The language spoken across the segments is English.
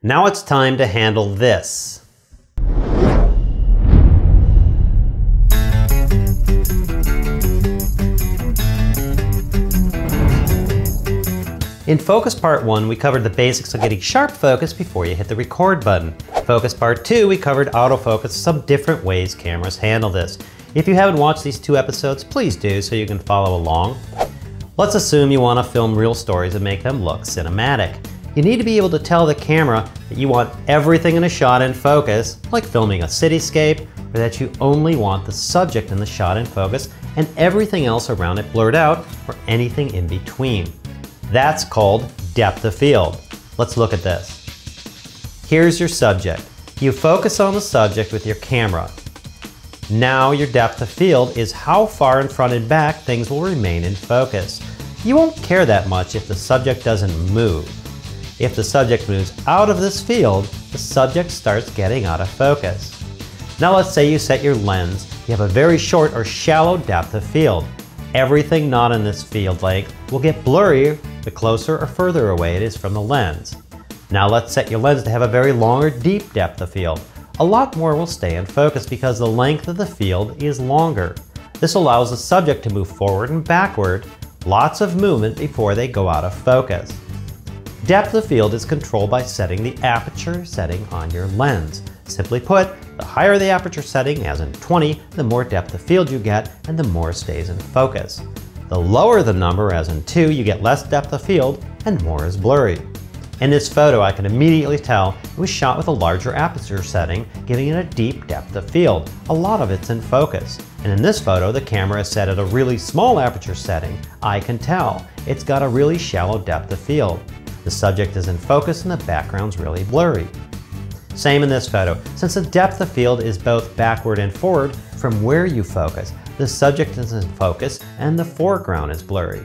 Now it's time to handle this. In Focus Part 1, we covered the basics of getting sharp focus before you hit the record button. Focus Part 2, we covered autofocus, some different ways cameras handle this. If you haven't watched these 2 episodes, please do so you can follow along. Let's assume you want to film real stories and make them look cinematic. You need to be able to tell the camera that you want everything in a shot in focus, like filming a cityscape, or that you only want the subject in the shot in focus and everything else around it blurred out, or anything in between. That's called depth of field. Let's look at this. Here's your subject. You focus on the subject with your camera. Now your depth of field is how far in front and back things will remain in focus. You won't care that much if the subject doesn't move. If the subject moves out of this field, the subject starts getting out of focus. Now let's say you set your lens. You have a very short or shallow depth of field. Everything not in this field length will get blurry the closer or further away it is from the lens. Now let's set your lens to have a very long or deep depth of field. A lot more will stay in focus because the length of the field is longer. This allows the subject to move forward and backward, lots of movement before they go out of focus. Depth of field is controlled by setting the aperture setting on your lens. Simply put, the higher the aperture setting, as in 20, the more depth of field you get and the more stays in focus. The lower the number, as in 2, you get less depth of field and more is blurry. In this photo, I can immediately tell it was shot with a larger aperture setting, giving it a deep depth of field. A lot of it's in focus. And in this photo, the camera is set at a really small aperture setting. I can tell it's got a really shallow depth of field. The subject is in focus and the background's really blurry. Same in this photo. Since the depth of field is both backward and forward from where you focus, the subject is in focus and the foreground is blurry.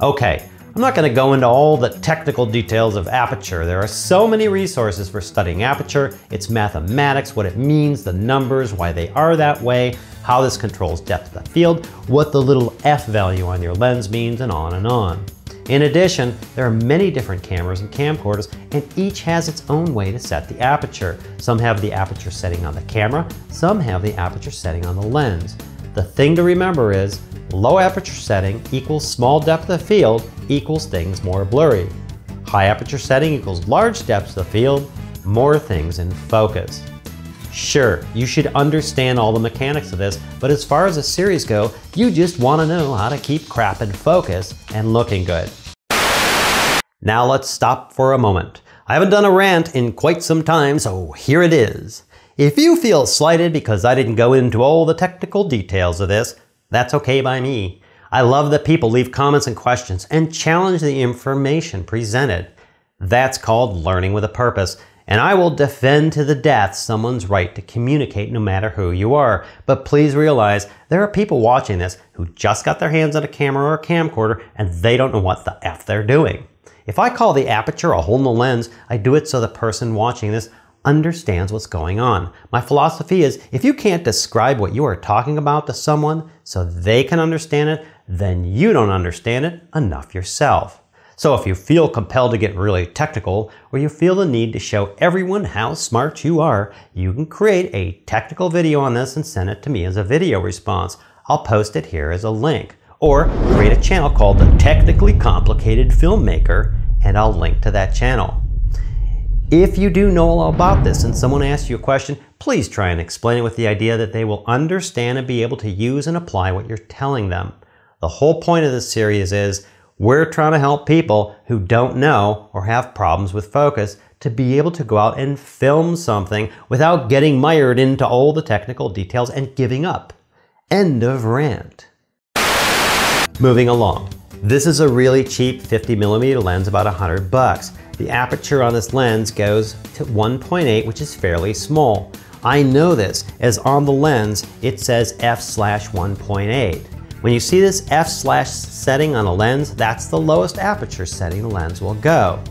Okay, I'm not going to go into all the technical details of aperture. There are so many resources for studying aperture, its mathematics, what it means, the numbers, why they are that way, how this controls depth of field, what the little f value on your lens means, and on and on. In addition, there are many different cameras and camcorders, and each has its own way to set the aperture. Some have the aperture setting on the camera, some have the aperture setting on the lens. The thing to remember is, low aperture setting equals small depth of field equals things more blurry. High aperture setting equals large depths of field, more things in focus. Sure, you should understand all the mechanics of this, but as far as the series go, you just want to know how to keep crap in focus and looking good. Now let's stop for a moment. I haven't done a rant in quite some time, so here it is. If you feel slighted because I didn't go into all the technical details of this, that's okay by me. I love that people leave comments and questions and challenge the information presented. That's called learning with a purpose. And I will defend to the death someone's right to communicate no matter who you are. But please realize there are people watching this who just got their hands on a camera or a camcorder and they don't know what the F they're doing. If I call the aperture a hole in the lens, I do it so the person watching this understands what's going on. My philosophy is if you can't describe what you are talking about to someone so they can understand it, then you don't understand it enough yourself. So if you feel compelled to get really technical, or you feel the need to show everyone how smart you are, you can create a technical video on this and send it to me as a video response. I'll post it here as a link. Or create a channel called The Technically Complicated Filmmaker, and I'll link to that channel. If you do know all about this and someone asks you a question, please try and explain it with the idea that they will understand and be able to use and apply what you're telling them. The whole point of this series is we're trying to help people who don't know or have problems with focus to be able to go out and film something without getting mired into all the technical details and giving up. End of rant. Moving along. This is a really cheap 50mm lens, about $100. The aperture on this lens goes to 1.8, which is fairly small. I know this, as on the lens it says f/1.8. When you see this f/ setting on a lens, that's the lowest aperture setting the lens will go.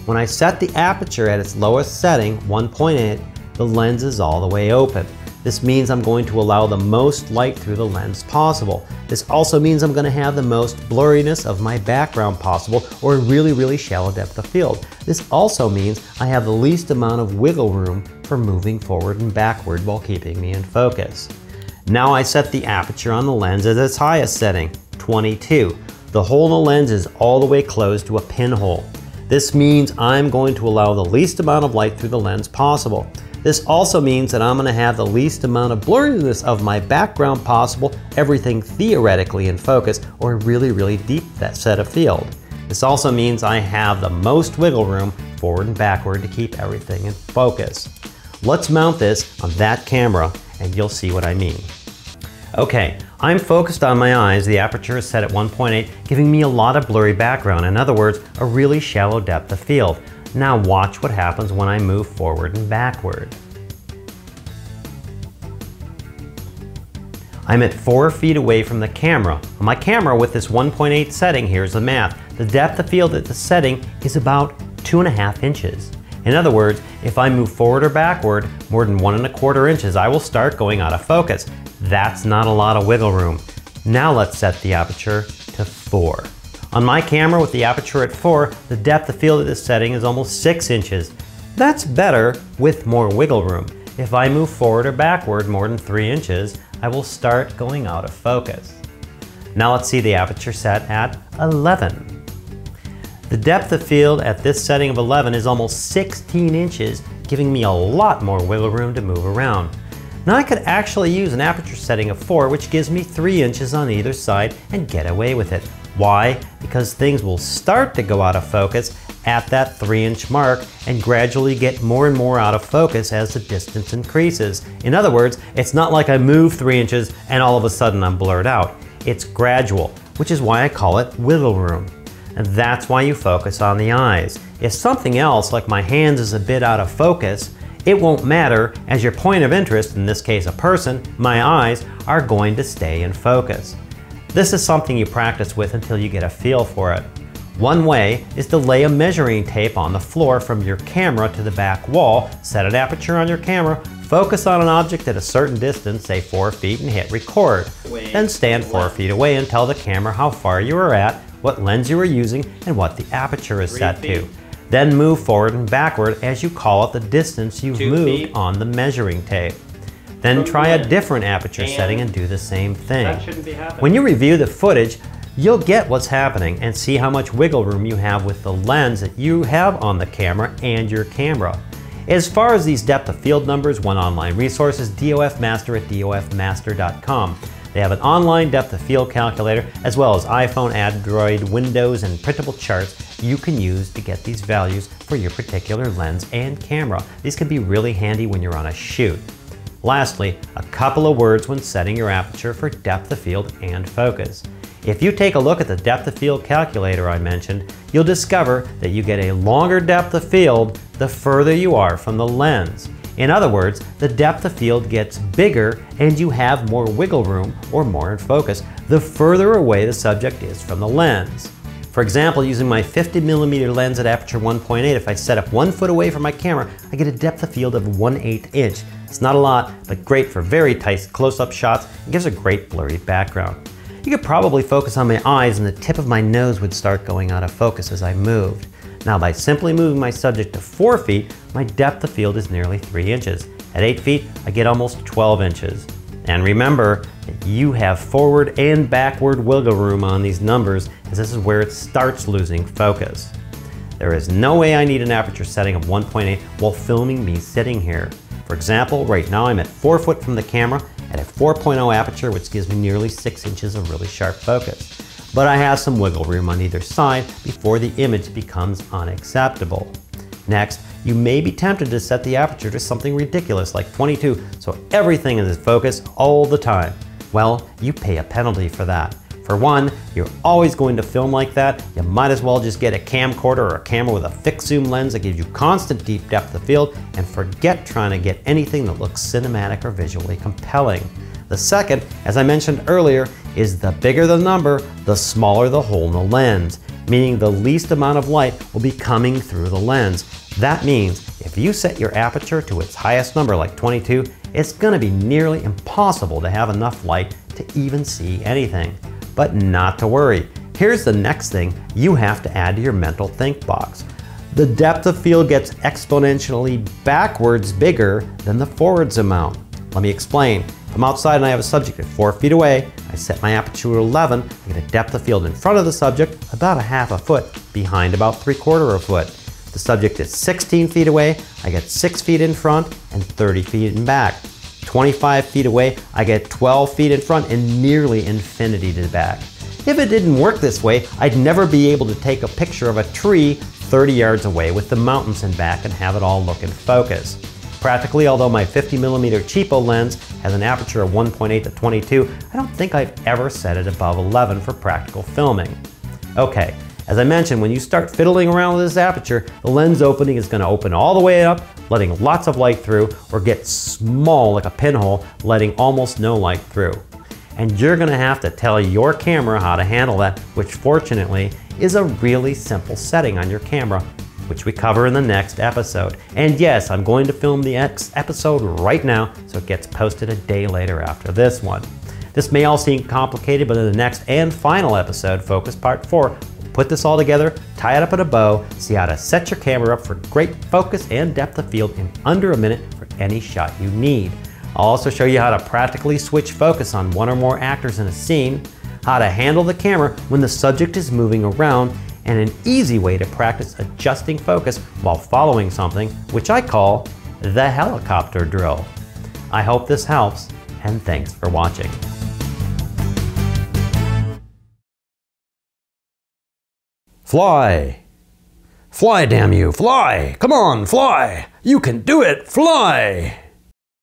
When I set the aperture at its lowest setting, 1.8, the lens is all the way open. This means I'm going to allow the most light through the lens possible. This also means I'm going to have the most blurriness of my background possible, or a really shallow depth of field. This also means I have the least amount of wiggle room for moving forward and backward while keeping me in focus. Now I set the aperture on the lens at its highest setting, 22. The hole in the lens is all the way closed to a pinhole. This means I'm going to allow the least amount of light through the lens possible. This also means that I'm going to have the least amount of blurriness of my background possible, everything theoretically in focus, or a really deep set of field. This also means I have the most wiggle room forward and backward to keep everything in focus. Let's mount this on that camera and you'll see what I mean. Okay, I'm focused on my eyes. The aperture is set at 1.8, giving me a lot of blurry background. In other words, a really shallow depth of field. Now watch what happens when I move forward and backward. I'm at 4 feet away from the camera. On my camera with this 1.8 setting, here's the math. The depth of field at the setting is about 2.5 inches. In other words, if I move forward or backward more than 1.25 inches, I will start going out of focus. That's not a lot of wiggle room. Now let's set the aperture to 4. On my camera with the aperture at 4, the depth of field at this setting is almost 6 inches. That's better with more wiggle room. If I move forward or backward more than 3 inches, I will start going out of focus. Now let's see the aperture set at 11. The depth of field at this setting of 11 is almost 16 inches, giving me a lot more wiggle room to move around. Now I could actually use an aperture setting of 4, which gives me 3 inches on either side, and get away with it. Why? Because things will start to go out of focus at that 3-inch mark and gradually get more and more out of focus as the distance increases. In other words, it's not like I move 3 inches and all of a sudden I'm blurred out. It's gradual, which is why I call it wiggle room. And that's why you focus on the eyes. If something else, like my hands, is a bit out of focus, it won't matter, as your point of interest, in this case a person, my eyes, are going to stay in focus. This is something you practice with until you get a feel for it. One way is to lay a measuring tape on the floor from your camera to the back wall, set an aperture on your camera, focus on an object at a certain distance, say 4 feet, and hit record. Then stand 4 feet away and tell the camera how far you are at, what lens you are using, and what the aperture is set to. Then move forward and backward as you call out the distance you've moved on the measuring tape. Then try a different aperture setting and do the same thing. When you review the footage, you'll get what's happening and see how much wiggle room you have with the lens that you have on the camera and your camera. As far as these depth of field numbers, one online resource is DOF Master at dofmaster.com. They have an online depth of field calculator, as well as iPhone, Android, Windows, and printable charts you can use to get these values for your particular lens and camera. These can be really handy when you're on a shoot. Lastly, a couple of words when setting your aperture for depth of field and focus. If you take a look at the depth of field calculator I mentioned, you'll discover that you get a longer depth of field the further you are from the lens. In other words, the depth of field gets bigger and you have more wiggle room or more in focus the further away the subject is from the lens. For example, using my 50mm lens at aperture 1.8, if I set up 1 foot away from my camera, I get a depth of field of 1/8 inch. It's not a lot, but great for very tight close-up shots and gives a great blurry background. You could probably focus on my eyes and the tip of my nose would start going out of focus as I moved. Now by simply moving my subject to 4 feet, my depth of field is nearly 3 inches. At 8 feet, I get almost 12 inches. And remember that you have forward and backward wiggle room on these numbers, as this is where it starts losing focus. There is no way I need an aperture setting of 1.8 while filming me sitting here. For example, right now I'm at 4 foot from the camera at a 4.0 aperture, which gives me nearly 6 inches of really sharp focus. But I have some wiggle room on either side before the image becomes unacceptable. Next, you may be tempted to set the aperture to something ridiculous like 22, so everything is in focus all the time. Well, you pay a penalty for that. For one, you're always going to film like that. You might as well just get a camcorder or a camera with a fixed zoom lens that gives you constant deep depth of field, and forget trying to get anything that looks cinematic or visually compelling. The second, as I mentioned earlier, is the bigger the number, the smaller the hole in the lens, meaning the least amount of light will be coming through the lens. That means If you set your aperture to its highest number like 22, it's going to be nearly impossible to have enough light to even see anything. But not to worry. Here's the next thing you have to add to your mental think box. The depth of field gets exponentially backwards bigger than the forwards amount. Let me explain. If I'm outside and I have a subject at 4 feet away, I set my aperture to 11, I get a depth of field in front of the subject about a half a foot, behind about 3/4 foot. The subject is 16 feet away, I get 6 feet in front and 30 feet in back. 25 feet away, I get 12 feet in front and nearly infinity to the back. If it didn't work this way, I'd never be able to take a picture of a tree 30 yards away with the mountains in back and have it all look in focus. Practically, although my 50mm cheapo lens has an aperture of 1.8 to 22, I don't think I've ever set it above 11 for practical filming. Okay, as I mentioned, when you start fiddling around with this aperture, the lens opening is going to open all the way up, letting lots of light through, or get small like a pinhole, letting almost no light through. And you're going to have to tell your camera how to handle that, which fortunately is a really simple setting on your camera, which we cover in the next episode. And yes, I'm going to film the next episode right now, so it gets posted a day later after this one. This may all seem complicated, but in the next and final episode, Focus Part 4, we'll put this all together, tie it up in a bow, see how to set your camera up for great focus and depth of field in under a minute for any shot you need. I'll also show you how to practically switch focus on one or more actors in a scene, how to handle the camera when the subject is moving around, and an easy way to practice adjusting focus while following something, which I call the helicopter drill. I hope this helps, and thanks for watching. Fly! Fly, damn you, fly! Come on, fly! You can do it, fly!